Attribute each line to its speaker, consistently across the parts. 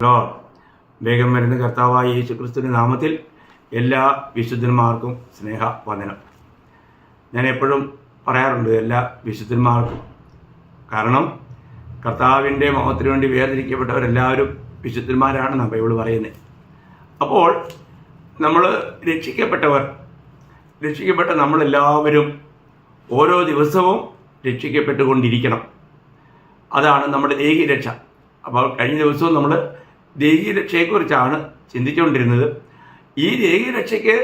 Speaker 1: Lord, വേഗം വരുന്ന കർത്താവായ യേശുക്രിസ്തുവിന്റെ നാമത്തിൽ എല്ലാ വിശുദ്ധന്മാർക്കും സ്നേഹവന്ദനം. ഞാൻ എപ്പോഴും പറയാറുണ്ട് എല്ലാ വിശുദ്ധന്മാർക്കും. കാരണം കർത്താവിൻ്റെ മഹത്വത്തിന് വേണ്ടി വേർതിരിക്കപ്പെട്ടവരെല്ലാവരും വിശുദ്ധന്മാരാണ് ബൈബിൾ പറയുന്നത്. അപ്പോൾ നമ്മൾ രക്ഷിക്കപ്പെട്ട നമ്മളെല്ലാവരും ഓരോ ദിവസവും രക്ഷിക്കപ്പെട്ടുകൊണ്ടിരിക്കണം. അതാണ് നമ്മുടെ ദൈഹിക രക്ഷ. അപ്പോൾ കഴിഞ്ഞ ദിവസവും നമ്മൾ ദൈഹിക രക്ഷയെക്കുറിച്ചാണ് ചിന്തിച്ചുകൊണ്ടിരുന്നത്. ഈ ദൈഹിക രക്ഷയ്ക്ക്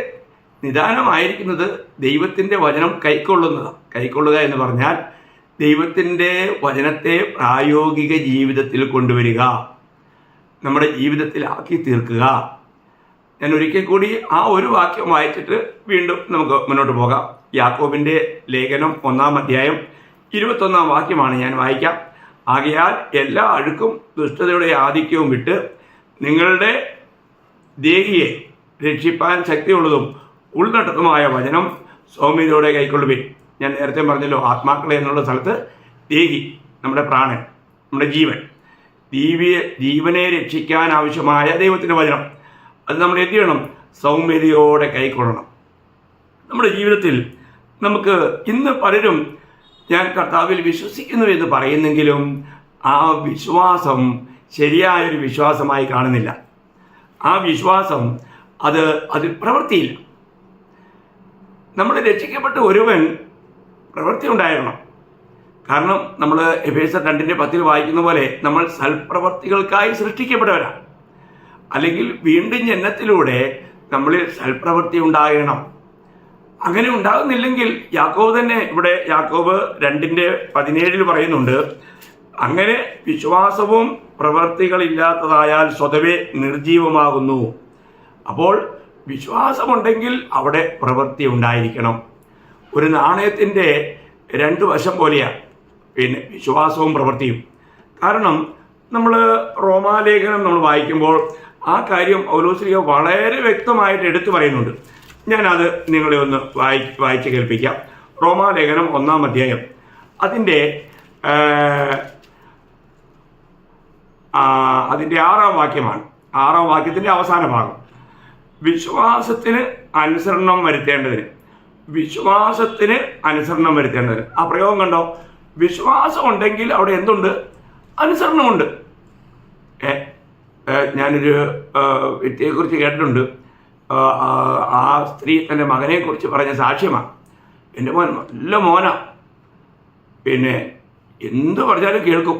Speaker 1: നിദാനമായിരിക്കുന്നത് ദൈവത്തിൻ്റെ വചനം കൈക്കൊള്ളുക എന്ന് പറഞ്ഞാൽ ദൈവത്തിൻ്റെ വചനത്തെ പ്രായോഗിക ജീവിതത്തിൽ കൊണ്ടുവരിക, നമ്മുടെ ജീവിതത്തിലാക്കി തീർക്കുക. ഞാൻ ഒരിക്കൽ കൂടി ആ ഒരു വാക്യം വായിച്ചിട്ട് വീണ്ടും നമുക്ക് മുന്നോട്ട് പോകാം. യാക്കോബിൻ്റെ ലേഖനം 1-ാം അധ്യായം 21-ാം വാക്യമാണ് ഞാൻ വായിക്കാം. ആകയാൽ എല്ലാ അഴുക്കും ദുഷ്ടതയുടെ ആധിക്യവും വിട്ട് നിങ്ങളുടെ ദേഹിയെ രക്ഷിപ്പാൻ ശക്തിയുള്ളതും ഉൾനടത്തുമായ വചനം സൗമ്യതയോടെ കൈക്കൊള്ളുവിൻ. ഞാൻ നേരത്തെ പറഞ്ഞല്ലോ, ആത്മാക്കളെ എന്നുള്ള സ്ഥലത്ത് ദേഹി, നമ്മുടെ പ്രാണൻ, നമ്മുടെ ജീവനെ രക്ഷിക്കാൻ ആവശ്യമായ ദൈവത്തിൻ്റെ വചനം, അത് നമ്മൾ എന്ത് ചെയ്യണം? സൗമ്യതയോടെ കൈക്കൊള്ളണം. നമ്മുടെ ജീവിതത്തിൽ നമുക്ക് ഇന്ന് പലരും ഞാൻ കർത്താവിൽ വിശ്വസിക്കുന്നു എന്ന് പറയുന്നെങ്കിലും ആ വിശ്വാസം ശരിയായൊരു വിശ്വാസമായി കാണുന്നില്ല. ആ വിശ്വാസം അതിൽ പ്രവൃത്തിയില്ല. നമ്മൾ രക്ഷിക്കപ്പെട്ട ഒരുവൻ പ്രവൃത്തി ഉണ്ടായിരുന്നു. കാരണം നമ്മൾ എഫേസ്യർ 2:10 വായിക്കുന്ന പോലെ നമ്മൾ സൽപ്രവർത്തികൾക്കായി സൃഷ്ടിക്കപ്പെട്ടവരാണ്. അല്ലെങ്കിൽ വീണ്ടും ജനനത്തിലൂടെ നമ്മളിൽ സൽപ്രവൃത്തി ഉണ്ടാകണം. അങ്ങനെ ഉണ്ടാകുന്നില്ലെങ്കിൽ യാക്കോബ് തന്നെ ഇവിടെ യാക്കോബ് 2:17 പറയുന്നുണ്ട്, അങ്ങനെ വിശ്വാസവും പ്രവൃത്തികളില്ലാത്തതായാൽ സ്വതവേ നിർജീവമാകുന്നു. അപ്പോൾ വിശ്വാസമുണ്ടെങ്കിൽ അവിടെ പ്രവൃത്തി ഉണ്ടായിരിക്കണം. ഒരു നാണയത്തിൻ്റെ 2 വശം പോലെയാണ് വിശ്വാസവും പ്രവൃത്തിയും. കാരണം നമ്മൾ റോമാലേഖനം നമ്മൾ വായിക്കുമ്പോൾ ആ കാര്യം പൗലോസ്ലീഹ വളരെ വ്യക്തമായിട്ട് എടുത്തു പറയുന്നുണ്ട്. ഞാനത് നിങ്ങളെ ഒന്ന് വായിച്ച് കേൾപ്പിക്കാം. റോമാലേഖനം 1-ാം അധ്യായം അതിൻ്റെ 6-ാം വാക്യമാണ്. 6-ാം വാക്യത്തിൻ്റെ അവസാന ഭാഗം. വിശ്വാസത്തിന് അനുസരണം വരുത്തേണ്ടതിന്. ആ പ്രയോഗം കണ്ടോ? വിശ്വാസം ഉണ്ടെങ്കിൽ അവിടെ എന്തുണ്ട്? അനുസരണമുണ്ട്. ഞാനൊരു വ്യക്തിയെക്കുറിച്ച് കേട്ടിട്ടുണ്ട്. ആ സ്ത്രീ തൻ്റെ മകനെക്കുറിച്ച് പറഞ്ഞ സാക്ഷ്യമാണ്. എൻ്റെ മോൻ നല്ല മോനാണ്, പിന്നെ എന്ത് പറഞ്ഞാലും കേൾക്കും,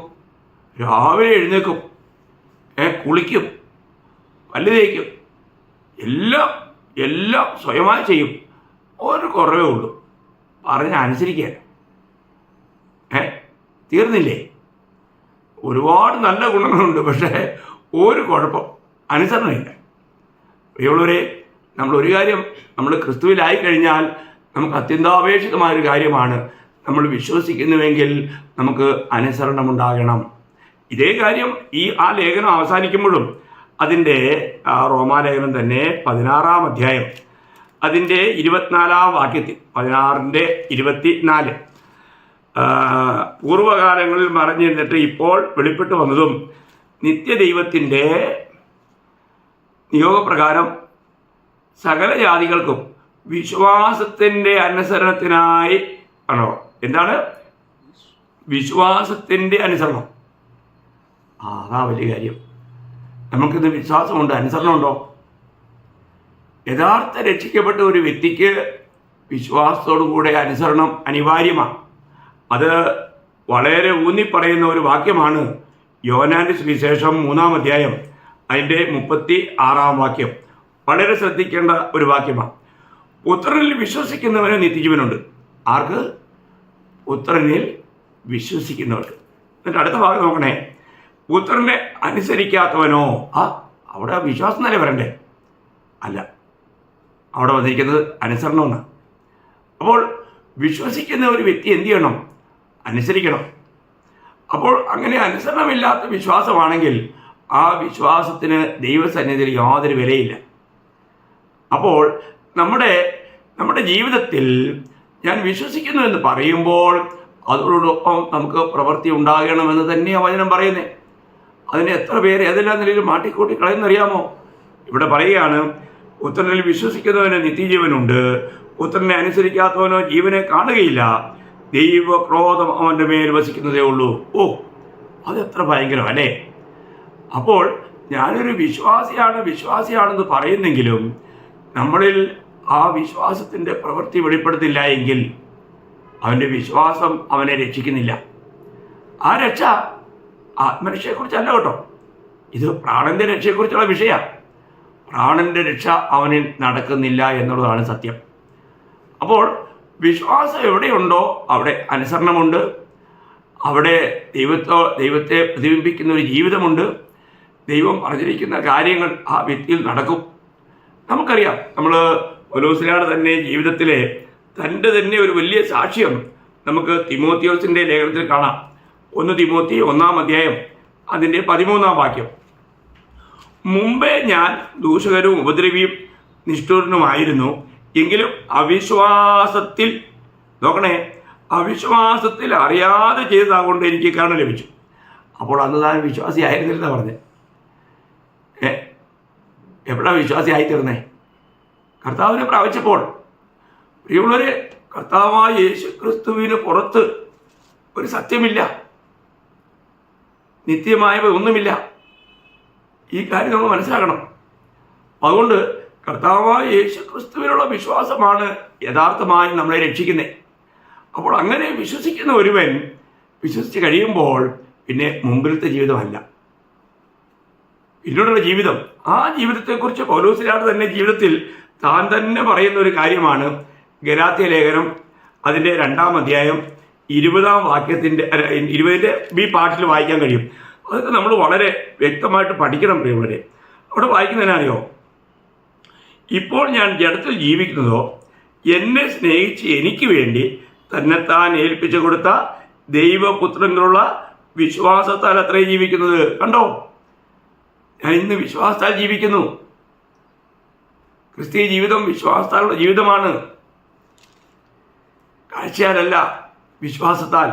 Speaker 1: രാവിലെ എഴുന്നേൽക്കും, കുളിക്കും, പല്ല് തേക്കും, എല്ലാം സ്വയമായി ചെയ്യും. ഒരു കുറവേ ഉള്ളൂ, പറഞ്ഞ അനുസരിക്കാൻ. തീർന്നില്ലേ? ഒരുപാട് നല്ല ഗുണങ്ങളുണ്ട്, പക്ഷേ ഒരു കുഴപ്പം, അനുസരണമില്ല. പ്രിയമുള്ളവരെ, നമ്മളൊരു കാര്യം, നമ്മൾ ക്രിസ്തുവിലായി കഴിഞ്ഞാൽ നമുക്ക് അത്യന്താപേക്ഷിതമായൊരു കാര്യമാണ്, നമ്മൾ വിശ്വസിക്കുന്നുവെങ്കിൽ നമുക്ക് അനുസരണമുണ്ടാകണം. ഇതേ കാര്യം ആ ലേഖനം അവസാനിക്കുമ്പോഴും അതിൻ്റെ റോമാലേഖനം തന്നെ 16-ാം അധ്യായം അതിൻ്റെ 24-ാം വാക്യത്തിൽ 16:24 പൂർവ്വകാലങ്ങളിൽ മറഞ്ഞിരുന്നിട്ട് ഇപ്പോൾ വെളിപ്പെട്ട് വന്നതും നിത്യദൈവത്തിൻ്റെ നിയോഗപ്രകാരം സകല ജാതികൾക്കും വിശ്വാസത്തിൻ്റെ അനുസരണത്തിനായി ആണോ? എന്താണ് വിശ്വാസത്തിൻ്റെ അനുസരണം? അതാ വലിയ കാര്യം. നമുക്കിന്ന് വിശ്വാസമുണ്ട്, അനുസരണമുണ്ടോ? യഥാർത്ഥ രക്ഷിക്കപ്പെട്ട ഒരു വ്യക്തിക്ക് വിശ്വാസത്തോടുകൂടെ അനുസരണം അനിവാര്യമാണ്. അത് വളരെ ഊന്നിപ്പറയുന്ന ഒരു വാക്യമാണ് യോഹന്നാന്റെ സുവിശേഷം 3-ാം അധ്യായം അതിൻ്റെ 36-ാം വാക്യം. വളരെ ശ്രദ്ധിക്കേണ്ട ഒരു വാക്യമാണ്. പുത്രനിൽ വിശ്വസിക്കുന്നവന് നിത്യജീവനുണ്ട്. ആർക്ക്? പുത്രനിൽ വിശ്വസിക്കുന്നവർക്ക്. എന്നിട്ട് അടുത്ത ഭാഗം നോക്കണേ. പുത്രനെ അനുസരിക്കാത്തവനോ? അവിടെ വിശ്വാസം തന്നെ വരണ്ടേ? അല്ല, അവിടെ വന്നിരിക്കുന്നത് അനുസരണമെന്നാണ്. അപ്പോൾ വിശ്വസിക്കുന്ന ഒരു വ്യക്തി എന്ത് ചെയ്യണം? അനുസരിക്കണം. അപ്പോൾ അങ്ങനെ അനുസരണമില്ലാത്ത വിശ്വാസമാണെങ്കിൽ ആ വിശ്വാസത്തിന് ദൈവസന്നിധിയിൽ യാതൊരു വിലയില്ല. അപ്പോൾ നമ്മുടെ ജീവിതത്തിൽ ഞാൻ വിശ്വസിക്കുന്നു എന്ന് പറയുമ്പോൾ അതോടൊപ്പം നമുക്ക് പ്രവൃത്തി ഉണ്ടാകണമെന്ന് തന്നെയാണ് വചനം പറയുന്നത്. അതിനെ എത്ര പേര് ഏതെല്ലാം നിലയിൽ മാട്ടിക്കൂട്ടി കളയുന്നറിയാമോ? ഇവിടെ പറയുകയാണ്, പുത്രനിൽ വിശ്വസിക്കുന്നവന് നിത്യജീവനുണ്ട്, പുത്രനെ അനുസരിക്കാത്തവനോ ജീവനെ കാണുകയില്ല, ദൈവക്രോധം അവൻ്റെ മേൽ വസിക്കുന്നതേ ഉള്ളൂ. ഓ, അതെത്ര ഭയങ്കരം അല്ലേ? അപ്പോൾ ഞാനൊരു വിശ്വാസിയാണെന്ന് പറയുന്നെങ്കിലും നമ്മളിൽ ആ വിശ്വാസത്തിൻ്റെ പ്രവൃത്തി വെളിപ്പെടുത്തില്ല എങ്കിൽ അവൻ്റെ വിശ്വാസം അവനെ രക്ഷിക്കുന്നില്ല. ആ രക്ഷ ആത്മരക്ഷയെക്കുറിച്ചല്ല കേട്ടോ, ഇത് പ്രാണന്റെ രക്ഷയെക്കുറിച്ചുള്ള വിഷയമാണ്. പ്രാണന്റെ രക്ഷ അവനിൽ നടക്കുന്നില്ല എന്നുള്ളതാണ് സത്യം. അപ്പോൾ വിശ്വാസം എവിടെയുണ്ടോ അവിടെ അനുസരണമുണ്ട്, അവിടെ ദൈവത്തെ പ്രതിബിംബിക്കുന്ന ഒരു ജീവിതമുണ്ട്, ദൈവം പറഞ്ഞിരിക്കുന്ന കാര്യങ്ങൾ ആ വ്യക്തിയിൽ നടക്കും. നമുക്കറിയാം, നമ്മൾ പൗലോസ്യാരുടെ തന്നെ ജീവിതത്തിലെ തൻ്റെ തന്നെ ഒരു വലിയ സാക്ഷ്യം നമുക്ക് തിമോത്തിയോസിൻ്റെ ലേഖനത്തിൽ കാണാം. 1 തിമോത്തി 1-ാം അധ്യായം അതിൻ്റെ 13-ാം വാക്യം. മുമ്പേ ഞാൻ ദൂഷകരും ഉപദ്രവിയും നിഷ്ഠൂരനുമായിരുന്നു, എങ്കിലും അവിശ്വാസത്തിൽ അവിശ്വാസത്തിൽ അറിയാതെ ചെയ്തതാകൊണ്ട് എനിക്ക് കരുണ ലഭിച്ചു. അപ്പോൾ അന്ന് താൻ വിശ്വാസിയായിരുന്നില്ല പറഞ്ഞത്. എപ്പോഴാണ് വിശ്വാസിയായിത്തീർന്നേ? കർത്താവിനെ പ്രാപിച്ചപ്പോൾ. പ്രിയമുള്ളവരെ, കർത്താവായ യേശു ക്രിസ്തുവിന് പുറത്ത് ഒരു സത്യമില്ല, നിത്യമായവ ഒന്നുമില്ല. ഈ കാര്യം നമ്മൾ മനസ്സിലാക്കണം. അതുകൊണ്ട് കർത്താവായ യേശു ക്രിസ്തുവിനുള്ള വിശ്വാസമാണ് യഥാർത്ഥമായി നമ്മളെ രക്ഷിക്കുന്നത്. അപ്പോൾ അങ്ങനെ വിശ്വസിക്കുന്ന ഒരുവൻ വിശ്വസിച്ച് കഴിയുമ്പോൾ പിന്നെ മുമ്പിലത്തെ ജീവിതമല്ല, പിന്നീടുള്ള ജീവിതം. ആ ജീവിതത്തെക്കുറിച്ച് പൗലോസ്യാരുടെ തന്നെ ജീവിതത്തിൽ താൻ തന്നെ പറയുന്ന ഒരു കാര്യമാണ് ഗലാത്യ ലേഖനം അതിൻ്റെ 2-ാം അധ്യായം 20-ാം വാക്യത്തിൻ്റെ 20-ന്റെ ബി പാർട്ടിൽ വായിക്കാൻ കഴിയും. അതൊക്കെ നമ്മൾ വളരെ വ്യക്തമായിട്ട് പഠിക്കണം പ്രിയമുള്ളവരെ. അവിടെ വായിക്കുന്നതിനറിയോ, ഇപ്പോൾ ഞാൻ ജഡത്തിൽ ജീവിക്കുന്നതോ എന്നെ സ്നേഹിച്ച് എനിക്ക് വേണ്ടി തന്നെത്താൻ ഏൽപ്പിച്ചു കൊടുത്ത ദൈവപുത്രങ്ങളുള്ള വിശ്വാസത്താൽ അത്രയും ജീവിക്കുന്നത്. കണ്ടോ, ഞാൻ ഇന്ന് വിശ്വാസത്താൽ ജീവിക്കുന്നു. ക്രിസ്തീയ ജീവിതം വിശ്വാസത്താലുള്ള ജീവിതമാണ്, കാഴ്ചയാലല്ല, വിശ്വാസത്താൽ.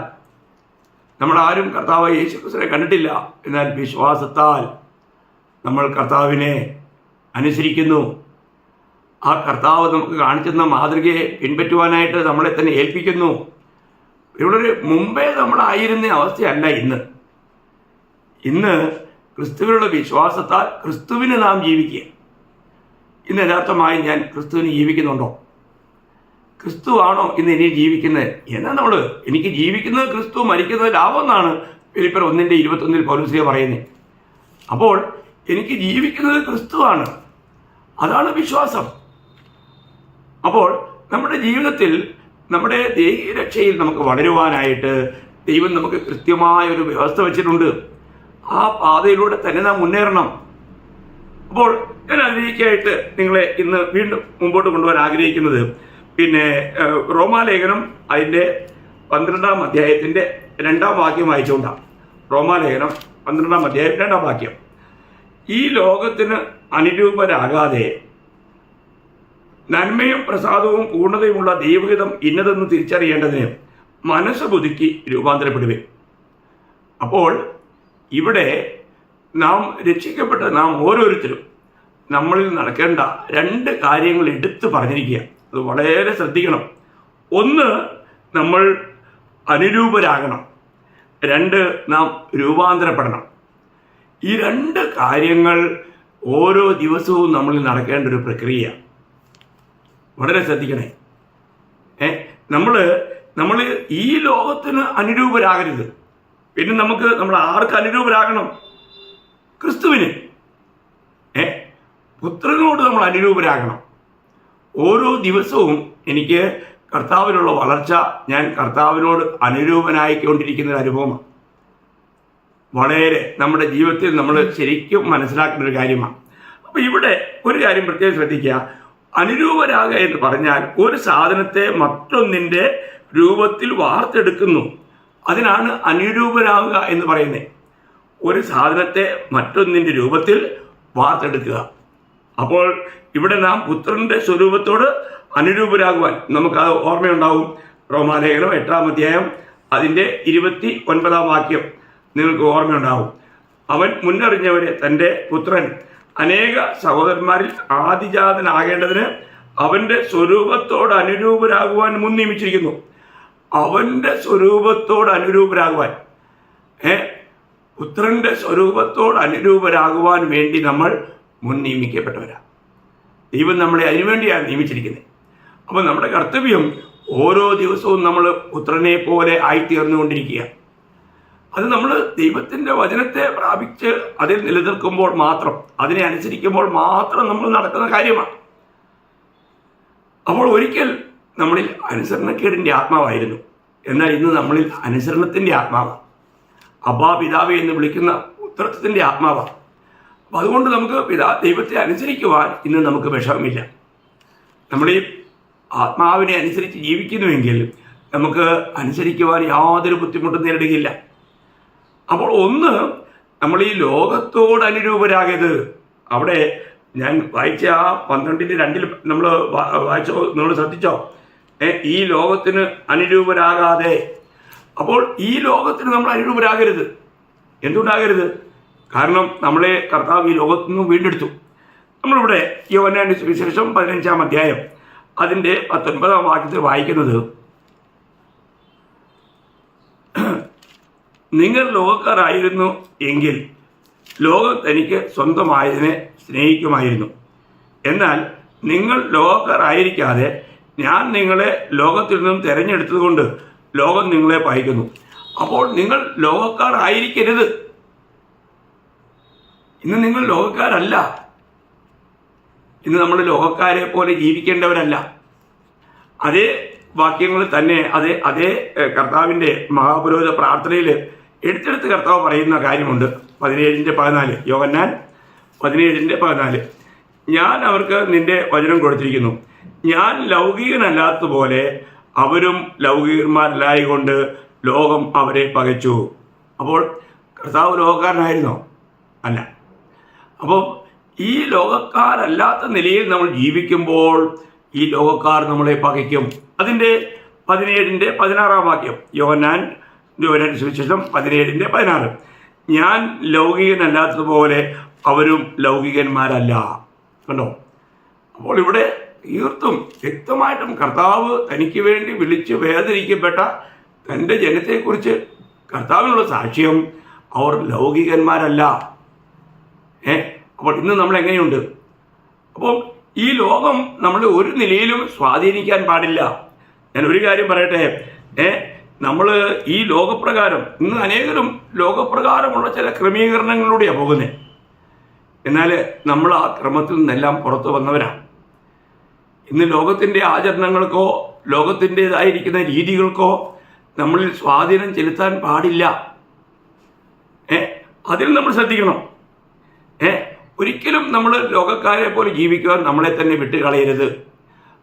Speaker 1: നമ്മളാരും കർത്താവായ യേശു ക്രിസ്തുവിനെ കണ്ടിട്ടില്ല, എന്നാൽ വിശ്വാസത്താൽ നമ്മൾ കർത്താവിനെ അനുസരിക്കുന്നു. ആ കർത്താവ് നമുക്ക് കാണിച്ചെന്ന മാതൃകയെ പിൻപറ്റുവാനായിട്ട് നമ്മളെ തന്നെ ഏൽപ്പിക്കുന്നു. ഇവിടെ മുമ്പേ നമ്മളായിരുന്ന അവസ്ഥയല്ല ഇന്ന് ക്രിസ്തുവിനുള്ള വിശ്വാസത്താൽ ക്രിസ്തുവിനെ നാം ജീവിക്കുക. ഇന്ന് യഥാർത്ഥമായി ഞാൻ ക്രിസ്തുവിന് ജീവിക്കുന്നുണ്ടോ? ക്രിസ്തുവാണോ ഇന്ന് ഇനി ജീവിക്കുന്നത്? എന്നാൽ എനിക്ക് ജീവിക്കുന്നത് ക്രിസ്തു, മരിക്കുന്നത് ലാഭം എന്നാണ് ഫിലിപ്പിയർ 1:21 പൗലോസ് പറയുന്നത്. അപ്പോൾ എനിക്ക് ജീവിക്കുന്നത് ക്രിസ്തുവാണ്, അതാണ് വിശ്വാസം. അപ്പോൾ നമ്മുടെ ജീവിതത്തിൽ നമ്മുടെ ദൈഹിക രക്ഷയിൽ നമുക്ക് വളരുവാനായിട്ട് ദൈവം നമുക്ക് കൃത്യമായ ഒരു വ്യവസ്ഥ വെച്ചിട്ടുണ്ട്. ആ പാതയിലൂടെ തന്നെ നാം മുന്നേറണം. അപ്പോൾ ഞാൻ അതിലേക്കായിട്ട് നിങ്ങളെ ഇന്ന് വീണ്ടും മുമ്പോട്ട് കൊണ്ടുപോകാൻ ആഗ്രഹിക്കുന്നത് റോമാലേഖനം അതിൻ്റെ 12-ാം അധ്യായത്തിൻ്റെ 2-ാം വാക്യം വായിച്ചുകൊണ്ടാണ്. റോമാലേഖനം 12-ാം അധ്യായം 2-ാം വാക്യം. ഈ ലോകത്തിന് അനുരൂപരാകാതെ നന്മയും പ്രസാദവും പൂർണ്ണതയുമുള്ള ദൈവഹിതം ഇന്നതെന്ന് തിരിച്ചറിയേണ്ടതിന് മനസ്സ് പുതുക്കി രൂപാന്തരപ്പെടുവേ. അപ്പോൾ ഇവിടെ നാം രക്ഷിക്കപ്പെട്ട നാം ഓരോരുത്തരും നമ്മളിൽ നടക്കേണ്ട 2 കാര്യങ്ങൾ എടുത്തു പറഞ്ഞിരിക്കുക. അത് വളരെ ശ്രദ്ധിക്കണം. 1, നമ്മൾ അനുരൂപരാകണം. 2, നാം രൂപാന്തരപ്പെടണം. ഈ 2 കാര്യങ്ങൾ ഓരോ ദിവസവും നമ്മളിൽ നടക്കേണ്ട ഒരു പ്രക്രിയ. വളരെ ശ്രദ്ധിക്കണേ. നമ്മൾ ഈ ലോകത്തിന് അനുരൂപരാകരുത്. പിന്നെ നമ്മൾ ആർക്ക് അനുരൂപരാകണം? ക്രിസ്തുവിന്, പുത്രനോട് നമ്മൾ അനുരൂപരാകണം. ഓരോ ദിവസവും എനിക്ക് കർത്താവിനുള്ള വളർച്ച, ഞാൻ കർത്താവിനോട് അനുരൂപനായിക്കൊണ്ടിരിക്കുന്ന ഒരു അനുഭവമാണ്. വളരെ നമ്മുടെ ജീവിതത്തിൽ നമ്മൾ ശരിക്കും മനസ്സിലാക്കേണ്ട ഒരു കാര്യമാണ്. അപ്പോൾ ഇവിടെ ഒരു കാര്യം പ്രത്യേകം ശ്രദ്ധിക്കുക. അനുരൂപരാകുക എന്ന് പറഞ്ഞാൽ ഒരു സാധനത്തെ മറ്റൊന്നിൻ്റെ രൂപത്തിൽ വാർത്തെടുക്കുന്നു. അതിനാണ് അനുരൂപരാകുക എന്ന് പറയുന്നത്. ഒരു സാധനത്തെ മറ്റൊന്നിൻ്റെ രൂപത്തിൽ വാർത്തെടുക്കുക. അപ്പോൾ ഇവിടെ നാം പുത്രന്റെ സ്വരൂപത്തോട് അനുരൂപരാകുവാൻ നമുക്ക് ഓർമ്മയുണ്ടാവും. റോമാലേഖനം 8-ാം അധ്യായം അതിൻ്റെ 29-ാം വാക്യം നിങ്ങൾക്ക് ഓർമ്മയുണ്ടാവും. അവൻ മുന്നറിഞ്ഞവരെ തൻ്റെ പുത്രൻ അനേക സഹോദരന്മാരിൽ ആദിജാതനാകേണ്ടതിന് അവൻ്റെ സ്വരൂപത്തോട് അനുരൂപരാകുവാൻ മുൻ നിയമിച്ചിരിക്കുന്നു. അവൻ്റെ സ്വരൂപത്തോട് അനുരൂപരാകുവാൻ, പുത്രൻ്റെ സ്വരൂപത്തോട് അനുരൂപരാകുവാൻ വേണ്ടി നമ്മൾ മുൻ നിയമിക്കപ്പെട്ടവരാണ്. ദൈവം നമ്മളെ അതിനുവേണ്ടിയാണ് നിയമിച്ചിരിക്കുന്നത്. അപ്പോൾ നമ്മുടെ കർത്തവ്യം ഓരോ ദിവസവും നമ്മൾ പുത്രനെ പോലെ ആയിത്തീർന്നുകൊണ്ടിരിക്കുക. അത് നമ്മൾ ദൈവത്തിൻ്റെ വചനത്തെ പ്രാപിച്ച് അതിൽ നിലനിൽക്കുമ്പോൾ മാത്രം, അതിനെ അനുസരിക്കുമ്പോൾ മാത്രം നമ്മൾ നടക്കുന്ന കാര്യമാണ്. അപ്പോൾ ഒരിക്കൽ നമ്മളിൽ അനുസരണക്കേടിൻ്റെ ആത്മാവായിരുന്നു, എന്നാൽ ഇന്ന് നമ്മളിൽ അനുസരണത്തിൻ്റെ ആത്മാവാണ്. അബ്ബാ പിതാവേ എന്ന് വിളിക്കുന്ന പുത്രത്വത്തിൻ്റെ ആത്മാവാണ്. അപ്പം അതുകൊണ്ട് നമുക്ക് ദൈവത്തെ അനുസരിക്കുവാൻ ഇന്ന് നമുക്ക് വിഷമമില്ല. നമ്മൾ ഈ ആത്മാവിനെ അനുസരിച്ച് ജീവിക്കുന്നുവെങ്കിൽ നമുക്ക് അനുസരിക്കുവാൻ യാതൊരു ബുദ്ധിമുട്ടും നേരിടുകയില്ല. അപ്പോൾ ഒന്ന്, നമ്മൾ ഈ ലോകത്തോട് അനുരൂപരാകരുത്. അവിടെ ഞാൻ വായിച്ച ആ 12:2 നമ്മൾ വായിച്ചോ, നിങ്ങൾ ശ്രദ്ധിച്ചോ? ഈ ലോകത്തിന് അനുരൂപരാകാതെ. അപ്പോൾ ഈ ലോകത്തിന് നമ്മൾ അനുരൂപരാകരുത്. എന്തുകൊണ്ടാകരുത്? കാരണം നമ്മളെ കർത്താവ് ഈ ലോകത്തു നിന്നും വീണ്ടെടുത്തു. നമ്മളിവിടെ യോഹന്നാന്റെ സുവിശേഷം 15-ാം അധ്യായം അതിൻ്റെ 19-ാം വാക്യത്തിൽ വായിക്കുന്നത്, നിങ്ങൾ ലോകക്കാരായിരുന്നു എങ്കിൽ ലോകം തനിക്ക് സ്വന്തമായതിനെ സ്നേഹിക്കുമായിരുന്നു. എന്നാൽ നിങ്ങൾ ലോകക്കാരായിരിക്കാതെ ഞാൻ നിങ്ങളെ ലോകത്തിൽ നിന്നും തിരഞ്ഞെടുത്തതുകൊണ്ട് ലോകം നിങ്ങളെ പകയ്ക്കുന്നു. അപ്പോൾ നിങ്ങൾ ലോകക്കാരായിരിക്കരുത്. ഇന്ന് നിങ്ങൾ ലോകക്കാരല്ല. ഇന്ന് നമ്മൾ ലോകക്കാരെ പോലെ ജീവിക്കേണ്ടവരല്ല. അതേ വാക്യങ്ങൾ തന്നെ അതേ കർത്താവിൻ്റെ മഹാപുരോഹിത പ്രാർത്ഥനയിൽ എടുത്തെടുത്ത് കർത്താവ് പറയുന്ന കാര്യമുണ്ട്. 17:14, യോഹന്നാൻ 17:14. ഞാൻ അവർക്ക് നിന്റെ വചനം കൊടുത്തിരിക്കുന്നു. ഞാൻ ലൗകികനല്ലാത്തതുപോലെ അവരും ലൗകികന്മാരല്ലായകൊണ്ട് ലോകം അവരെ പകച്ചു. അപ്പോൾ കർത്താവ് ലോകക്കാരനായിരുന്നോ? അല്ല. അപ്പോൾ ഈ ലോകക്കാരല്ലാത്ത നിലയിൽ നമ്മൾ ജീവിക്കുമ്പോൾ ഈ ലോകക്കാർ നമ്മളെ പകയ്ക്കും. അതിൻ്റെ 17:16 വാക്യം, യോഹന്നാൻ സുവിശേഷം 17:16. ഞാൻ ലൗകികനല്ലാത്തതുപോലെ അവരും ലൗകികന്മാരല്ല. കണ്ടോ? അപ്പോൾ ഇവിടെ തീർത്തും വ്യക്തമായിട്ടും കർത്താവ് തനിക്ക് വേണ്ടി വിളിച്ച് വേദനിക്കപ്പെട്ട തൻ്റെ ജനത്തെക്കുറിച്ച് കർത്താവിനുള്ള സാക്ഷ്യം, അവർ ലൗകികന്മാരല്ല. അപ്പോൾ ഇന്ന് നമ്മൾ എങ്ങനെയുണ്ട്? അപ്പോൾ ഈ ലോകം നമ്മൾ ഒരു നിലയിലും സ്വാധീനിക്കാൻ പാടില്ല. ഞാൻ ഒരു കാര്യം പറയട്ടെ, നമ്മൾ ഈ ലോകപ്രകാരം ഇന്ന് അനേകരും ലോകപ്രകാരമുള്ള ചില ക്രമീകരണങ്ങളിലൂടെയാണ് പോകുന്നത്. എന്നാൽ നമ്മൾ ആ ക്രമത്തിൽ നിന്നെല്ലാം പുറത്തു വന്നവരാണ്. ഇന്ന് ലോകത്തിൻ്റെ ആചരണങ്ങൾക്കോ ലോകത്തിൻ്റെതായിരിക്കുന്ന രീതികൾക്കോ നമ്മളിൽ സ്വാധീനം ചെലുത്താൻ പാടില്ല. അതിൽ നമ്മൾ ശ്രദ്ധിക്കണം. ഒരിക്കലും നമ്മൾ ലോകക്കാരെ പോലെ ജീവിക്കുവാൻ നമ്മളെ തന്നെ വിട്ടുകളയരുത്.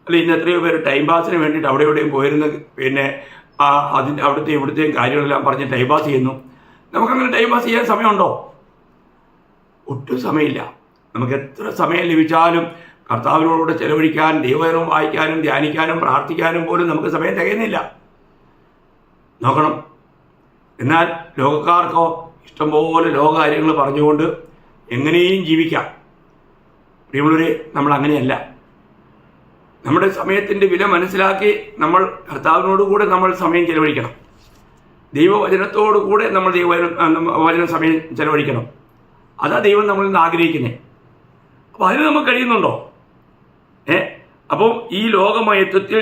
Speaker 1: അല്ല, ഇന്ന് എത്രയോ പേര് ടൈം പാസിന് വേണ്ടിയിട്ട് അവിടെ എവിടെയും പോയിരുന്ന് ഇവിടുത്തെയും കാര്യങ്ങളെല്ലാം പറഞ്ഞ് ടൈം പാസ് ചെയ്യുന്നു. നമുക്കങ്ങനെ ടൈം പാസ് ചെയ്യാൻ സമയമുണ്ടോ? ഒട്ടും സമയമില്ല. നമുക്ക് എത്ര സമയം ലഭിച്ചാലും കർത്താവിനോട് ചെലവഴിക്കാൻ, ദൈവവചനം വായിക്കാനും ധ്യാനിക്കാനും പ്രാർത്ഥിക്കാനും പോലും നമുക്ക് സമയം തികയുന്നില്ല. നോക്കണം. എന്നാൽ ലോകക്കാർക്കോ ഇഷ്ടംപോലെ ലോകകാര്യങ്ങൾ പറഞ്ഞുകൊണ്ട് എങ്ങനെയും ജീവിക്കാം. പ്രിയമുള്ളവരെ, നമ്മൾ അങ്ങനെയല്ല. നമ്മുടെ സമയത്തിൻ്റെ വില മനസ്സിലാക്കി നമ്മൾ കർത്താവിനോടുകൂടെ നമ്മൾ സമയം ചെലവഴിക്കണം. ദൈവവചനത്തോടു കൂടെ നമ്മൾ വചന സമയം ചെലവഴിക്കണം. അതാ ദൈവം നമ്മളിൽ നിന്ന് ആഗ്രഹിക്കുന്നത്. അപ്പോൾ അതിന് നമുക്ക് കഴിയുന്നുണ്ടോ? അപ്പോൾ ഈ ലോകമയത്വത്തിൽ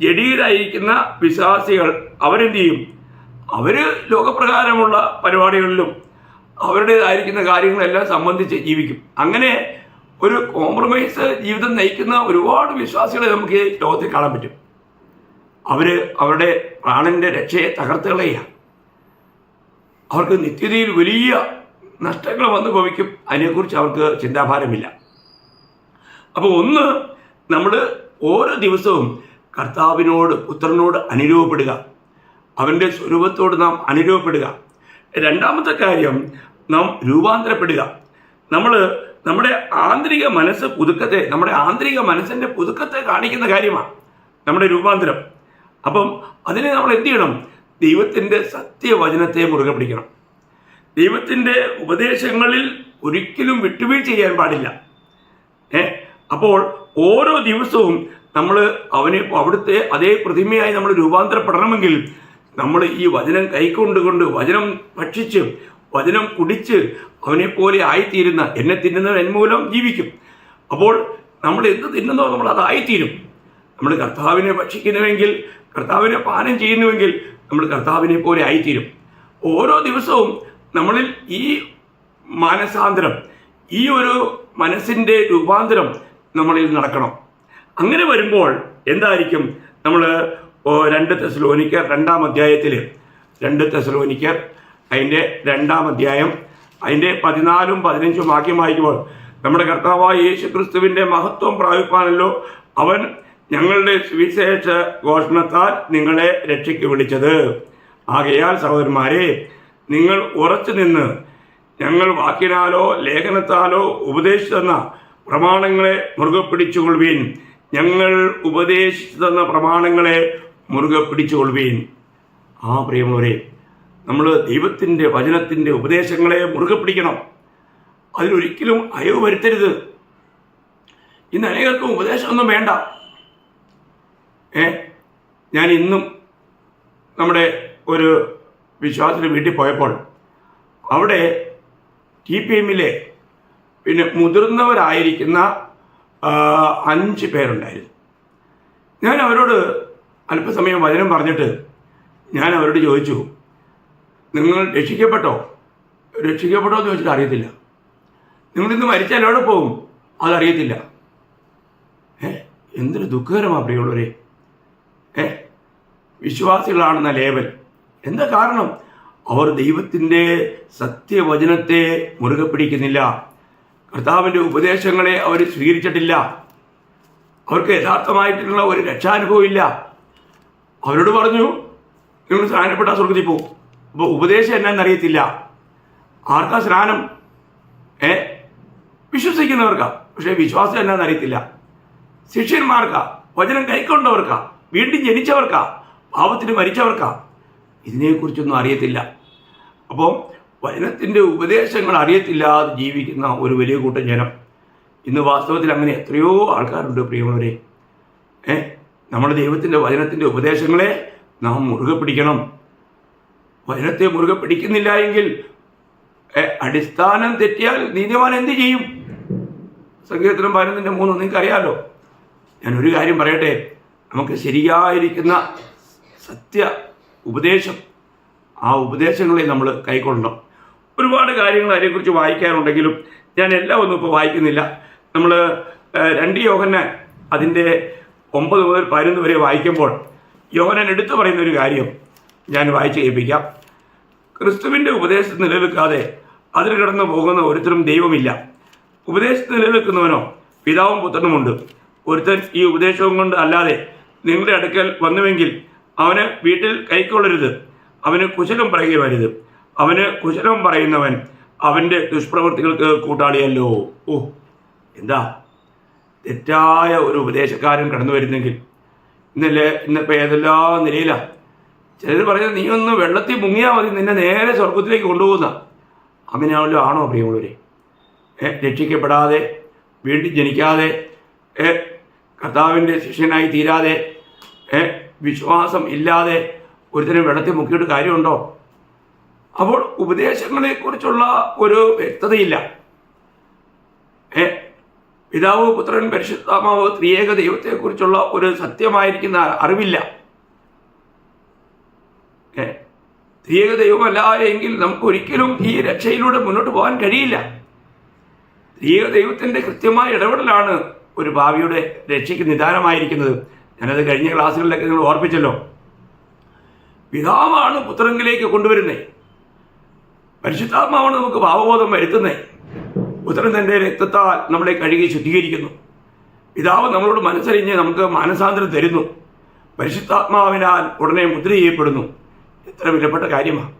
Speaker 1: ജഡീരായിരിക്കുന്ന വിശ്വാസികൾ അവരെന്ത് ചെയ്യും? അവർ ലോകപ്രകാരമുള്ള പരിപാടികളിലും അവരുടേതായിരിക്കുന്ന കാര്യങ്ങളെല്ലാം സംബന്ധിച്ച് ജീവിക്കും. അങ്ങനെ ഒരു കോംപ്രമൈസ് ജീവിതം നയിക്കുന്ന ഒരുപാട് വിശ്വാസികളെ നമുക്ക് ഈ ലോകത്തിൽ കാണാൻ പറ്റും. അവരുടെ പ്രാണന്റെ രക്ഷയെ തകർത്ത് കളയുക. അവർക്ക് നിത്യതയിൽ വലിയ നഷ്ടങ്ങൾ വന്നു ഭവിക്കും. അതിനെക്കുറിച്ച് അവർക്ക് ചിന്താഭാരമില്ല. അപ്പോൾ ഒന്ന്, നമ്മൾ ഓരോ ദിവസവും കർത്താവിനോട്, പുത്രനോട് അനുരൂപപ്പെടുക. അവൻ്റെ സ്വരൂപത്തോട് നാം അനുരൂപപ്പെടുക. രണ്ടാമത്തെ കാര്യം, നാം രൂപാന്തരപ്പെടുക. നമ്മുടെ ആന്തരിക മനസ്സ് പുതുക്കത്തെ, നമ്മുടെ ആന്തരിക മനസ്സിൻ്റെ പുതുക്കത്തെ കാണിക്കുന്ന കാര്യമാണ് നമ്മുടെ രൂപാന്തരം. അപ്പം അതിനെ നമ്മൾ എന്ത് ചെയ്യണം? ദൈവത്തിൻ്റെ സത്യവചനത്തെ മുറുകെ പിടിക്കണം. ദൈവത്തിൻ്റെ ഉപദേശങ്ങളിൽ ഒരിക്കലും വിട്ടുവീഴ്ച ചെയ്യാൻ പാടില്ല. അപ്പോൾ ഓരോ ദിവസവും നമ്മൾ അവിടുത്തെ അതേ പ്രതിമയായി നമ്മൾ രൂപാന്തരപ്പെടണമെങ്കിൽ നമ്മൾ ഈ വചനം കൈക്കൊണ്ടുകൊണ്ട് വചനം ഭക്ഷിച്ച് വചനം കുടിച്ച് അവനെപ്പോലെ ആയിത്തീരുന്ന എന്നെ തിന്നുന്നവൻ എന്മൂലം ജീവിക്കും. അപ്പോൾ നമ്മൾ എന്ത് തിന്നുന്നോ നമ്മൾ അതായിത്തീരും. നമ്മൾ കർത്താവിനെ ഭക്ഷിക്കുന്നുവെങ്കിൽ, കർത്താവിനെ പാനം ചെയ്യുന്നുവെങ്കിൽ നമ്മൾ കർത്താവിനെ പോലെ ആയിത്തീരും. ഓരോ ദിവസവും നമ്മളിൽ ഈ മാനസാന്തരം, ഈ ഒരു മനസ്സിൻ്റെ രൂപാന്തരം നമ്മളിൽ നടക്കണം. അങ്ങനെ വരുമ്പോൾ എന്തായിരിക്കും? നമ്മൾ 2 തെസ്സലോനിക്കർ 2-ാം അധ്യായത്തിൽ 2 തെസ്സലോനിക്കർ അതിൻ്റെ 2-ാം അധ്യായം അതിൻ്റെ 14-ഉം 15-ഉം വാക്യം വായിക്കുമ്പോൾ നമ്മുടെ കർത്താവായ യേശു ക്രിസ്തുവിൻ്റെ മഹത്വം പ്രാപിപ്പാനല്ലോ അവൻ ഞങ്ങളുടെ സുവിശേഷ ഘോഷണത്താൽ നിങ്ങളെ രക്ഷയ്ക്ക് വിളിച്ചത്. ആകയാൽ സഹോദരന്മാരെ, നിങ്ങൾ ഉറച്ചു നിന്ന് ഞങ്ങൾ വാക്കിനാലോ ലേഖനത്താലോ ഉപദേശിച്ചു തന്ന പ്രമാണങ്ങളെ മുറുകെ പിടിച്ചുകൊള്ളുവീൻ. ഞങ്ങൾ ഉപദേശിച്ചു തന്ന പ്രമാണങ്ങളെ മുറുകെ പിടിച്ചുകൊള്ളുവീൻ. പ്രിയമുള്ളവരെ, നമ്മൾ ദൈവത്തിൻ്റെ വചനത്തിൻ്റെ ഉപദേശങ്ങളെ മുറുകെ പിടിക്കണം. അതിലൊരിക്കലും അയവ് വരുത്തരുത്. ഇന്ന് അനേകർക്കും ഉപദേശമൊന്നും വേണ്ട. ഞാൻ ഇന്നും നമ്മുടെ ഒരു വിശ്വാസത്തിന് വീട്ടിൽ പോയപ്പോൾ അവിടെ TPMലെ പിന്നെ മുതിർന്നവരായിരിക്കുന്ന 5 പേരുണ്ടായിരുന്നു. ഞാൻ അവരോട് അല്പസമയം വചനം പറഞ്ഞിട്ട് ഞാൻ അവരോട് ചോദിച്ചു, നിങ്ങൾ രക്ഷിക്കപ്പെട്ടോ എന്ന് ചോദിച്ചിട്ട് അറിയത്തില്ല. നിങ്ങളിന്ന് മരിച്ചാൽ എവിടെ പോകും അതറിയത്തില്ല. എന്തൊരു ദുഃഖകരമാണ് പ്രിയമുള്ളവരെ. വിശ്വാസികളാണെന്ന ലേബൽ. എന്താ കാരണം? അവർ ദൈവത്തിൻ്റെ സത്യവചനത്തെ മുറുകെ പിടിക്കുന്നില്ല. കർത്താവിൻ്റെ ഉപദേശങ്ങളെ അവർ സ്വീകരിച്ചിട്ടില്ല. അവർക്ക് യഥാർത്ഥമായിട്ടുള്ള ഒരു രക്ഷാനുഭവം ഇല്ല. അവരോട് പറഞ്ഞു, നിങ്ങൾ സ്നാനപ്പെട്ട സ്വർഗത്തിൽ പോകും. അപ്പോൾ ഉപദേശം എന്നാന്നറിയത്തില്ല. ആർക്കാ സ്നാനം? വിശ്വസിക്കുന്നവർക്കാ. പക്ഷേ വിശ്വാസം എന്നാന്നറിയത്തില്ല. ശിഷ്യന്മാർക്കാ, വചനം കൈക്കൊണ്ടവർക്കാ, വീണ്ടും ജനിച്ചവർക്കാ, പാപത്തിന് മരിച്ചവർക്കാ. ഇതിനെക്കുറിച്ചൊന്നും അറിയത്തില്ല. അപ്പോൾ വചനത്തിൻ്റെ ഉപദേശങ്ങൾ അറിയത്തില്ലാതെ ജീവിക്കുന്ന ഒരു വലിയ കൂട്ടം ജനം ഇന്ന് വാസ്തവത്തിൽ അങ്ങനെ എത്രയോ ആൾക്കാരുണ്ട് പ്രിയമുള്ളവരെ. നമ്മുടെ ദൈവത്തിൻ്റെ വചനത്തിൻ്റെ ഉപദേശങ്ങളെ നാം മുറുകെ പിടിക്കണം. വചനത്തെ മുറുകെ പിടിക്കുന്നില്ല എങ്കിൽ അടിസ്ഥാനം തെറ്റിയാൽ നീതിമാൻ എന്ത് ചെയ്യും? സങ്കീർത്തനം 11:3 നിങ്ങൾക്കറിയാലോ. ഞാനൊരു കാര്യം പറയട്ടെ, നമുക്ക് ശരിയായിരിക്കുന്ന സത്യ ഉപദേശം, ആ ഉപദേശങ്ങളെ നമ്മൾ കൈക്കൊള്ളണം. ഒരുപാട് കാര്യങ്ങൾ അതിനെക്കുറിച്ച് വായിക്കാറുണ്ടെങ്കിലും ഞാൻ എല്ലാം ഒന്നും ഇപ്പോൾ വായിക്കുന്നില്ല. നമ്മൾ 2 യോഹന്നാൻ അതിൻ്റെ 9 മുതൽ 11 വരെ വായിക്കുമ്പോൾ യോഹന്നാൻ എടുത്തു പറയുന്ന ഒരു കാര്യം ഞാൻ വായിച്ച് കേൾപ്പിക്കാം. ക്രിസ്തുവിൻ്റെ ഉപദേശം നിലനിൽക്കാതെ അതിൽ കിടന്നു പോകുന്ന ഒരുത്തരും ദൈവമില്ല. ഉപദേശത്തിൽ നിലനിൽക്കുന്നവനോ പിതാവും പുത്രനുമുണ്ട്. ഒരുത്തൻ ഈ ഉപദേശവും കൊണ്ട് അല്ലാതെ നിങ്ങളുടെ അടുക്കൽ വന്നുവെങ്കിൽ അവന് വീട്ടിൽ കൈക്കൊള്ളരുത്. അവന് കുശലം പറയുകയരുത്. അവന് കുശലം പറയുന്നവൻ അവൻ്റെ ദുഷ്പ്രവൃത്തികൾക്ക് കൂട്ടാളിയല്ലോ. എന്താ തെറ്റായ ഒരു ഉപദേശക്കാരൻ കടന്നു വരുന്നെങ്കിൽ ഇന്നിപ്പോൾ ഏതെല്ലാം നിലയിലാണ്. ചിലർ പറയുന്നത്, നീ ഒന്ന് വെള്ളത്തിൽ മുങ്ങിയാൽ മതി, നിന്നെ നേരെ സ്വർഗത്തിലേക്ക് കൊണ്ടുപോകുന്ന. അങ്ങനെയാണല്ലോ ആണോ പ്രിയമുള്ളവരെ? രക്ഷിക്കപ്പെടാതെ, വീണ്ടും ജനിക്കാതെ, കർത്താവിൻ്റെ ശിഷ്യനായി തീരാതെ, വിശ്വാസം ഇല്ലാതെ ഒരുത്തരം വെള്ളത്തിൽ മുക്കിയിട്ട് കാര്യമുണ്ടോ? അപ്പോൾ ഉപദേശങ്ങളെക്കുറിച്ചുള്ള ഒരു വ്യക്തതയില്ല. പിതാവ്, പുത്രൻ, പരിശുദ്ധാത്മാവ് ത്രിയേക ദൈവത്തെക്കുറിച്ചുള്ള ഒരു സത്യമായിരിക്കുന്ന അറിവില്ല. ത്രിയേക ദൈവമല്ല എങ്കിൽ നമുക്ക് ഒരിക്കലും ഈ രക്ഷയിലൂടെ മുന്നോട്ട് പോകാൻ കഴിയില്ല. ത്രിയേക ദൈവത്തിൻ്റെ കൃത്യമായ ഇടപെടലാണ് ഒരു ഭാവിയുടെ രക്ഷയ്ക്ക് നിദാനമായിരിക്കുന്നത്. ഞാനത് കഴിഞ്ഞ ക്ലാസ്സുകളിലൊക്കെ നിങ്ങൾ ഓർപ്പിച്ചല്ലോ. പിതാവാണ് പുത്രനിലേക്ക് കൊണ്ടുവരുന്നത്. പരിശുദ്ധാത്മാവാണ് നമുക്ക് ഭാവബോധം വരുത്തുന്നത്. പുത്രൻ തൻ്റെ രക്തത്താൽ നമ്മളെ കഴുകി ശുദ്ധീകരിക്കുന്നു. പിതാവ് നമ്മളോട് മനസ്സറിഞ്ഞ് നമുക്ക് മാനസാന്തരം തരുന്നു. പരിശുദ്ധാത്മാവിനാൽ ഉടനെ മുദ്ര ചെയ്യപ്പെടുന്നു. എത്ര വിലപ്പെട്ട കാര്യമാണ്.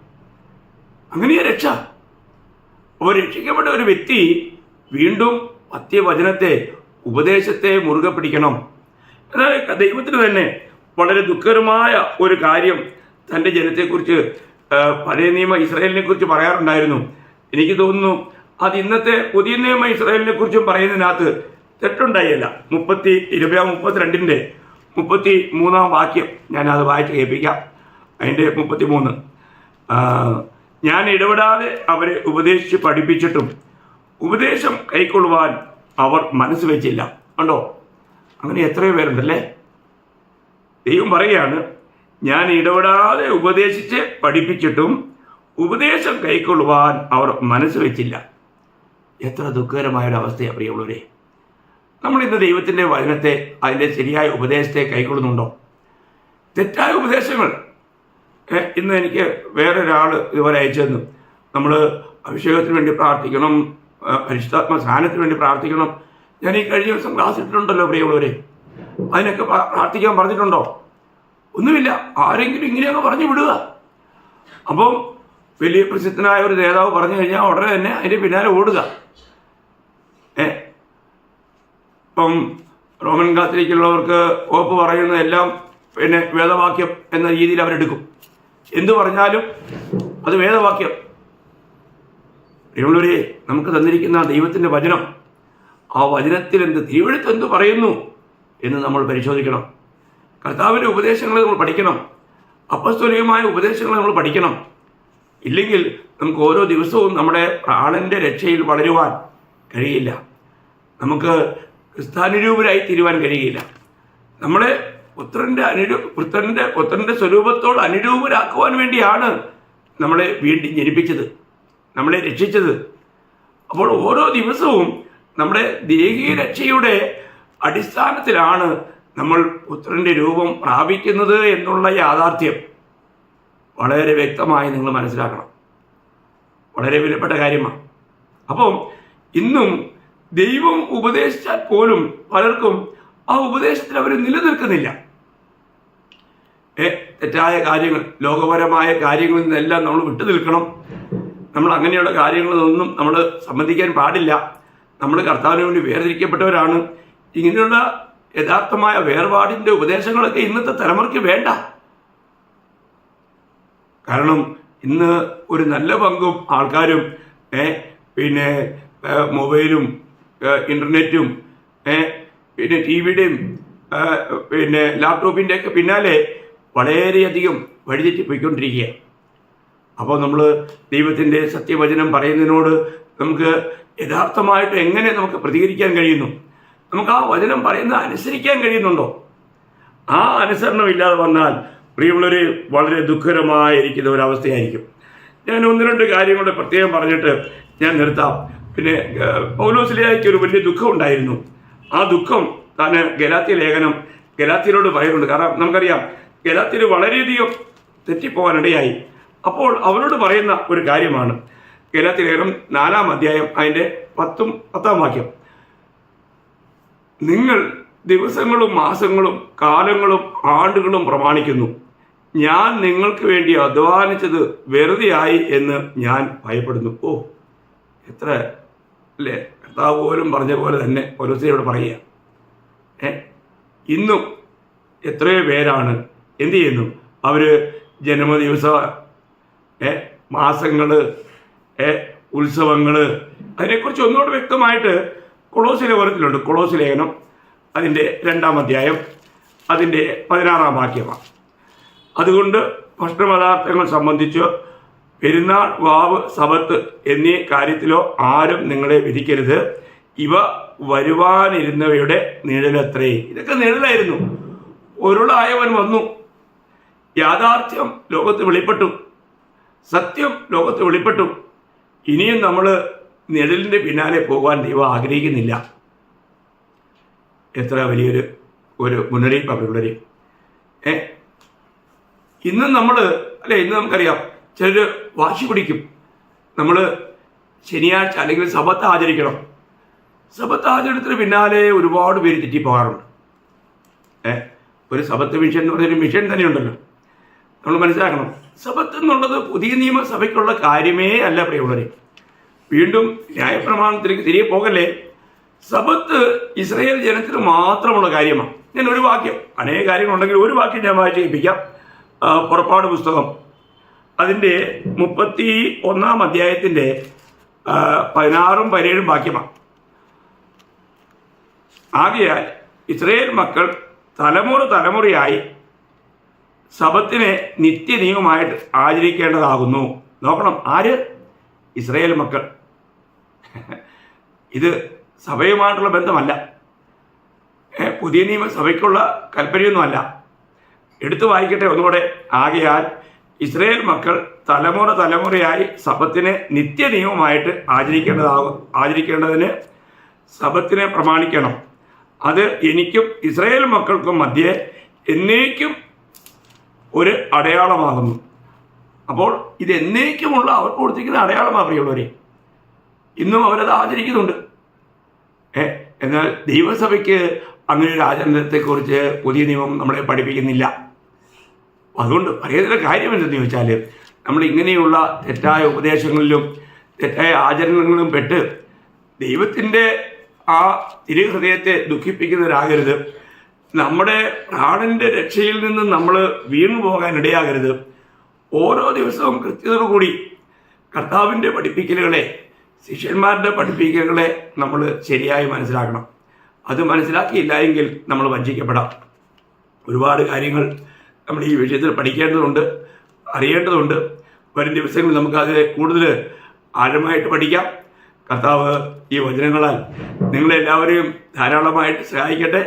Speaker 1: അങ്ങനെ രക്ഷ. അപ്പോൾ രക്ഷിക്കപ്പെട്ട ഒരു വ്യക്തി വീണ്ടും പത്യവചനത്തെ, ഉപദേശത്തെ മുറുകെ പിടിക്കണം. എന്നാൽ ദൈവത്തിന് തന്നെ വളരെ ദുഃഖകരമായ ഒരു കാര്യം തൻ്റെ ജനത്തെക്കുറിച്ച് പഴയ നിയമ ഇസ്രായേലിനെ കുറിച്ച് പറയാറുണ്ടായിരുന്നു. എനിക്ക് തോന്നുന്നു അത് ഇന്നത്തെ പുതിയ നിയമ ഇസ്രായേലിനെ കുറിച്ചും പറയുന്നതിനകത്ത് തെറ്റുണ്ടായില്ല. 20-32 33 വാക്യം ഞാനത് വായിച്ച് കേൾപ്പിക്കാം. അതിൻ്റെ 33, ഞാൻ ഇടപെടാതെ അവരെ ഉപദേശിച്ച് പഠിപ്പിച്ചിട്ടും ഉപദേശം കൈക്കൊള്ളുവാൻ അവർ മനസ്സ് വെച്ചില്ല. കണ്ടോ, അങ്ങനെ എത്രയോ പേരുണ്ടല്ലേ. ദൈവം പറയുകയാണ്, ഞാൻ ഇടപെടാതെ ഉപദേശിച്ച് പഠിപ്പിച്ചിട്ടും ഉപദേശം കൈക്കൊള്ളുവാൻ അവർ മനസ്സ് വെച്ചില്ല. എത്ര ദുഃഖകരമായൊരവസ്ഥയാണ് പ്രിയമുള്ളവരെ. നമ്മളിന്ന് ദൈവത്തിൻ്റെ വചനത്തെ, അതിൻ്റെ ശരിയായ ഉപദേശത്തെ കൈക്കൊള്ളുന്നുണ്ടോ? തെറ്റായ ഉപദേശങ്ങൾ ഇന്ന് എനിക്ക് വേറൊരാൾ ഇതുപോലെ അയച്ചു തന്നു. നമ്മൾ അഭിഷേകത്തിന് വേണ്ടി പ്രാർത്ഥിക്കണം, പരിശുദ്ധാത്മ സ്നാനത്തിന് വേണ്ടി പ്രാർത്ഥിക്കണം. ഞാൻ ഈ കഴിഞ്ഞ ദിവസം ക്ലാസ് ഇട്ടിട്ടുണ്ടല്ലോ പ്രിയമുള്ളവരെ. അതിനൊക്കെ പ്രാർത്ഥിക്കാൻ പറഞ്ഞിട്ടുണ്ടോ? ഒന്നുമില്ല. ആരെങ്കിലും ഇങ്ങനെയൊക്കെ പറഞ്ഞു വിടുക. അപ്പം വലിയ പ്രസിദ്ധനായ ഒരു നേതാവ് പറഞ്ഞു കഴിഞ്ഞാൽ ഉടനെ തന്നെ അതിൻ്റെ പിന്നാലെ ഓടുക. ഇപ്പം റോമൻ കാത്തലിക്കുള്ളവർക്ക് പോപ്പ് പറയുന്നതെല്ലാം പിന്നെ വേദവാക്യം എന്ന രീതിയിൽ അവരെടുക്കും. എന്തു പറഞ്ഞാലും അത് വേദവാക്യം. പ്രിയമുള്ളവരെ, നമുക്ക് തന്നിരിക്കുന്ന ദൈവത്തിൻ്റെ വചനം, ആ വചനത്തിൽ തിരുവെഴുത്ത് എന്ത് പറയുന്നു എന്ന് നമ്മൾ പരിശോധിക്കണം. കർത്താവിൻ്റെ ഉപദേശങ്ങൾ നമ്മൾ പഠിക്കണം. അപ്പസ്തോലികമായ ഉപദേശങ്ങൾ നമ്മൾ പഠിക്കണം. ഇല്ലെങ്കിൽ നമുക്ക് ഓരോ ദിവസവും നമ്മുടെ പ്രാണന്റെ രക്ഷയിൽ വളരുവാൻ കഴിയില്ല. നമുക്ക് ക്രിസ്താനുരൂപരായി തീരുവാൻ കഴിയില്ല. നമ്മളെ പുത്രന്റെ സ്വരൂപത്തോട് അനുരൂപരാക്കുവാൻ വേണ്ടിയാണ് നമ്മളെ വീണ്ടും ജനിപ്പിച്ചത്, നമ്മളെ രക്ഷിച്ചത്. അപ്പോൾ ഓരോ ദിവസവും നമ്മുടെ ദേഹിക രക്ഷയുടെ അടിസ്ഥാനത്തിലാണ് നമ്മൾ പുത്രന്റെ രൂപം പ്രാപിക്കുന്നത് എന്നുള്ള യാഥാർത്ഥ്യം വളരെ വ്യക്തമായി നിങ്ങൾ മനസ്സിലാക്കണം. വളരെ വിലപ്പെട്ട കാര്യമാണ്. അപ്പം ഇന്നും ദൈവം ഉപദേശിച്ചാൽ പോലും പലർക്കും ആ ഉപദേശത്തിൽ അവർ നിലനിൽക്കുന്നില്ല. തെറ്റായ കാര്യങ്ങൾ, ലോകപരമായ കാര്യങ്ങളിൽ നിന്നെല്ലാം നമ്മൾ വിട്ടു നിൽക്കണം. നമ്മൾ അങ്ങനെയുള്ള കാര്യങ്ങളൊന്നും നമ്മൾ സംബന്ധിക്കാൻ പാടില്ല. നമ്മൾ കർത്താവിന് വേണ്ടി വേർതിരിക്കപ്പെട്ടവരാണ്. ഇങ്ങനെയുള്ള യഥാർത്ഥമായ വേർപാടിൻ്റെ ഉപദേശങ്ങളൊക്കെ ഇന്നത്തെ തലമുറയ്ക്ക് വേണ്ട. കാരണം ഇന്ന് ഒരു നല്ല പങ്കും ആൾക്കാരും പിന്നെ മൊബൈലും ഇൻ്റർനെറ്റും പിന്നെ ടി വിയുടെയും പിന്നെ ലാപ്ടോപ്പിൻ്റെ ഒക്കെ പിന്നാലെ വളരെയധികം വഴിതെറ്റി പോയിക്കൊണ്ടിരിക്കുക. അപ്പോൾ നമ്മൾ ദൈവത്തിൻ്റെ സത്യവചനം പറയുന്നതിനോട് നമുക്ക് യഥാർത്ഥമായിട്ട് എങ്ങനെ നമുക്ക് പ്രതികരിക്കാൻ കഴിയുന്നു? നമുക്ക് ആ വചനം പറയുന്നത് അനുസരിക്കാൻ കഴിയുന്നുണ്ടോ? ആ അനുസരണം ഇല്ലാതെ വന്നാൽ പ്രിയമുള്ളവർ വളരെ ദുഃഖകരമായിരിക്കുന്ന ഒരവസ്ഥയായിരിക്കും. ഞാൻ 1-2 കാര്യങ്ങളുടെ പ്രത്യേകം പറഞ്ഞിട്ട് ഞാൻ നിർത്താം. പിന്നെ പൗലോസിലേക്ക് ഒരു വലിയ ദുഃഖം ഉണ്ടായിരുന്നു. ആ ദുഃഖം താൻ ഗലാത്യരോട് പറയുന്നുണ്ട്. കാരണം നമുക്കറിയാം ഗലാത്യർ വളരെയധികം തെറ്റിപ്പോകാനിടയായി. അപ്പോൾ അവരോട് പറയുന്ന ഒരു കാര്യമാണ് ഗലാത്യ ലേഖനം 4-ാം അധ്യായം അതിൻ്റെ 10-ാം വാക്യം. നിങ്ങൾ ദിവസങ്ങളും മാസങ്ങളും കാലങ്ങളും ആണ്ടുകളും പ്രമാണിക്കുന്നു. ഞാൻ നിങ്ങൾക്ക് വേണ്ടി അധ്വാനിച്ചത് വെറുതെയായി എന്ന് ഞാൻ ഭയപ്പെടുന്നു. ഓ, എത്ര അല്ലേ! കർത്താവ് പോലും പറഞ്ഞ പോലെ തന്നെ പൗലോസിനോട് പറയുക. ഇന്നും എത്രയോ പേരാണ് എന്ത് ചെയ്യുന്നു? അവർ ജന്മദിവസ മാസങ്ങൾ, ഉത്സവങ്ങൾ, അതിനെക്കുറിച്ച് ഒന്നുകൂടെ വ്യക്തമായിട്ട് കൊളോസ്യ ലേഖനത്തിലുണ്ട്. കൊളോസ്യ ലേഖനം അതിൻ്റെ 2-ാം അധ്യായം അതിൻ്റെ 16-ാം വാക്യമാണ്. അതുകൊണ്ട് ഭക്ഷണപദാർത്ഥങ്ങൾ സംബന്ധിച്ച് പെരുന്നാൾ, വാവ്, സബത്ത് എന്നീ കാര്യത്തിലോ ആരും നിങ്ങളെ വിധിക്കരുത്. ഇവ വരുവാനിരുന്നവയുടെ നിഴലത്രേ. ഇതൊക്കെ നിഴലായിരുന്നു. പൊരുളായവൻ വന്നു. യാഥാർത്ഥ്യം ലോകത്ത് വെളിപ്പെട്ടു. സത്യം ലോകത്ത് വെളിപ്പെട്ടു. ഇനിയും നമ്മൾ നിഴലിൻ്റെ പിന്നാലെ പോകാൻ ദൈവം ആഗ്രഹിക്കുന്നില്ല. എത്ര വലിയൊരു മുന്നറിയിപ്പാണ് പിള്ളേർ. ഇന്നും നമ്മൾ ഇന്ന് നമുക്കറിയാം ചിലർ വാശി പിടിക്കും. നമ്മൾ ശനിയാഴ്ച അല്ലെങ്കിൽ സബത്ത് ആചരിക്കണം. സബത്ത് ആചരണത്തിന് പിന്നാലെ ഒരുപാട് പേര് തെറ്റിപ്പോകാറുണ്ട്. ഒരു സബത്ത് മിഷൻ എന്ന് പറഞ്ഞൊരു മിഷൻ തന്നെയുണ്ടല്ലോ. നമ്മൾ മനസ്സിലാക്കണം, സബത്ത് എന്നുള്ളത് പുതിയ നിയമസഭയ്ക്കുള്ള കാര്യമേ അല്ല പ്രിയമുള്ളവരെ. വീണ്ടും ന്യായപ്രമാണത്തിലേക്ക് തിരികെ പോകല്ലേ. സബത്ത് ഇസ്രായേൽ ജനത്തിന് മാത്രമുള്ള കാര്യമാണ്. ഞാൻ ഒരു വാക്യം, അനേക കാര്യങ്ങളുണ്ടെങ്കിൽ ഒരു വാക്യം ഞാൻ വായിച്ച് കേൾപ്പിക്കാം. പുറപ്പാട് പുസ്തകം അതിൻ്റെ 31-ാം അധ്യായത്തിൻ്റെ 16-ഉം 17-ഉം വാക്യമാണ്. ആകയാൽ ഇസ്രായേൽ മക്കൾ തലമുറയായി ശബത്തിനെ നിത്യനിയമമായിട്ട് ആചരിക്കേണ്ടതാകുന്നു. നോക്കണം, ആര്? ഇസ്രായേൽ മക്കൾ. ഇത് സഭയുമായിട്ടുള്ള ബന്ധമല്ല, പുതിയ നിയമസഭയ്ക്കുള്ള കൽപ്പനയൊന്നുമല്ല. എടുത്തു വായിക്കട്ടെ ഒന്നുകൂടെ. ആകയാൽ ഇസ്രായേൽ മക്കൾ തലമുറയായി ശബത്തിനെ നിത്യനിയമമായിട്ട് ആചരിക്കേണ്ടതിന് ശബത്തിനെ പ്രമാണിക്കണം. അത് എനിക്കും ഇസ്രായേൽ മക്കൾക്കും മധ്യേ എന്നേക്കും ഒരു അടയാളമാകുന്നു. അപ്പോൾ ഇത് എന്നേക്കുമുള്ള അവർക്ക് കൊടുത്തിരിക്കുന്ന അടയാളമാണ് പ്രിയമുള്ളവരെ. ഇന്നും അവരത് ആചരിക്കുന്നുണ്ട്. എന്നാൽ ദൈവസഭയ്ക്ക് അങ്ങനെ ഒരു ആചരണത്തെക്കുറിച്ച് പുതിയ നിയമം നമ്മളെ പഠിപ്പിക്കുന്നില്ല. അതുകൊണ്ട് പറയുന്നതിൻ്റെ കാര്യം എന്തെന്ന് ചോദിച്ചാൽ, നമ്മൾ ഇങ്ങനെയുള്ള തെറ്റായ ഉപദേശങ്ങളിലും തെറ്റായ ആചരണങ്ങളിലും പെട്ട് ദൈവത്തിൻ്റെ ആ തിരുഹൃദയത്തെ ദുഃഖിപ്പിക്കുന്നവരാകരുത്. നമ്മുടെ പ്രാണന്റെ രക്ഷയിൽ നിന്ന് നമ്മൾ വീണു പോകാൻ ഇടയാകരുത്. ഓരോ ദിവസവും കൃത്യതയോടുകൂടി കർത്താവിൻ്റെ പഠിപ്പിക്കലുകളെ, ശിഷ്യന്മാരുടെ പഠിപ്പിക്കലുകളെ നമ്മൾ ശരിയായി മനസ്സിലാക്കണം. അത് മനസ്സിലാക്കിയില്ല എങ്കിൽ നമ്മൾ വഞ്ചിക്കപ്പെടാം. ഒരുപാട് കാര്യങ്ങൾ നമ്മൾ ഈ വിഷയത്തിൽ പഠിക്കേണ്ടതുണ്ട്, അറിയേണ്ടതുണ്ട്. വരും ദിവസങ്ങളിൽ നമുക്കത് കൂടുതൽ ആഴമായിട്ട് പഠിക്കാം. കർത്താവ് ഈ വചനങ്ങളാൽ നിങ്ങളെല്ലാവരെയും ധാരാളമായിട്ട് സഹായിക്കട്ടെ.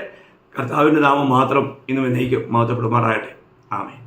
Speaker 1: കർത്താവിൻ്റെ നാമം മാത്രം ഇന്നും എന്നേക്കും മഹത്വപ്പെടുമാറാകട്ടെ. ആമേൻ.